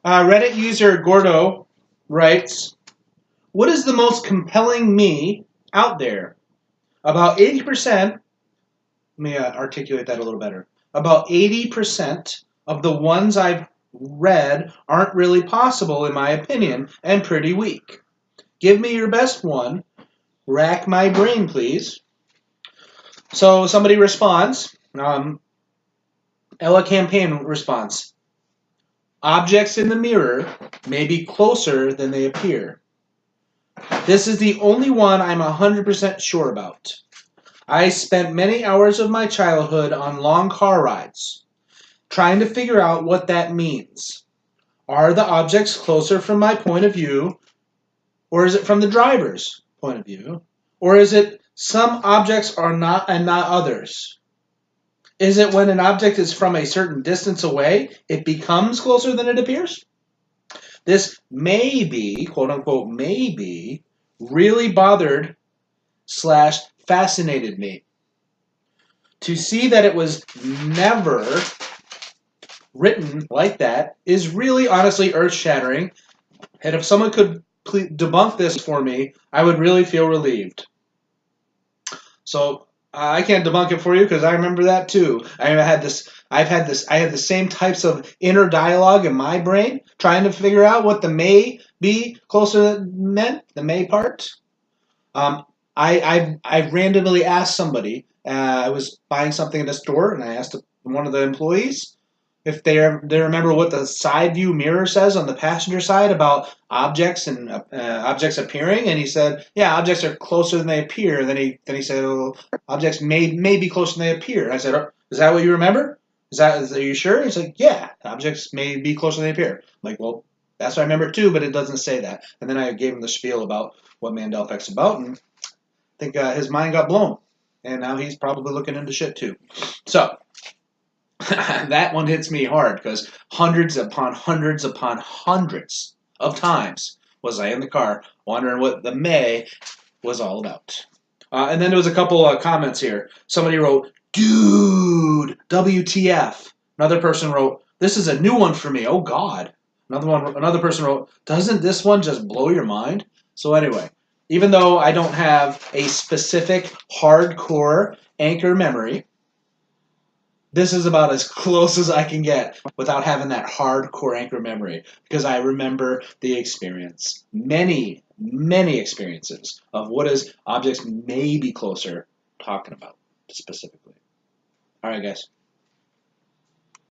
Reddit user Gordo writes, what is the most compelling me out there? About 80%, let me articulate that a little better. About 80% of the ones I've read aren't really possible in my opinion and pretty weak. Give me your best one. Rack my brain, please. So somebody responds. Ella Campaign responds. Objects in the mirror may be closer than they appear. This is the only one I'm 100% sure about. I spent many hours of my childhood on long car rides, trying to figure out what that means. Are the objects closer from my point of view, or is it from the driver's point of view? Or is it some objects are not and not others? Is it when an object is from a certain distance away, it becomes closer than it appears? This maybe, quote unquote, maybe, really bothered / fascinated me. To see that it was never written like that is really honestly earth-shattering, and if someone could debunk this for me, I would really feel relieved. So I can't debunk it for you because I remember that too. I had the same types of inner dialogue in my brain trying to figure out what the may be closer meant, the may part. I randomly asked somebody. I was buying something in a store, and I asked one of the employees if they remember what the side view mirror says on the passenger side about objects and objects appearing, and he said, "Yeah, objects are closer than they appear." Then he said, "Well, objects may be closer than they appear." I said, "Is that what you remember? Are you sure?" He's like, "Yeah, objects may be closer than they appear." I'm like, "Well, that's what I remember too, but it doesn't say that." And then I gave him the spiel about what Mandela effect's about, and I think his mind got blown, and now he's probably looking into shit too. So that one hits me hard because hundreds upon hundreds upon hundreds of times was I in the car wondering what the May was all about. And then there was a couple comments here. Somebody wrote, "Dude, WTF?" Another person wrote, "This is a new one for me. Oh God." Another person wrote, "Doesn't this one just blow your mind?" So anyway, even though I don't have a specific hardcore anchor memory, this is about as close as I can get without having that hardcore anchor memory because I remember the experience. Many, many experiences of what is objects may be closer talking about specifically. All right, guys.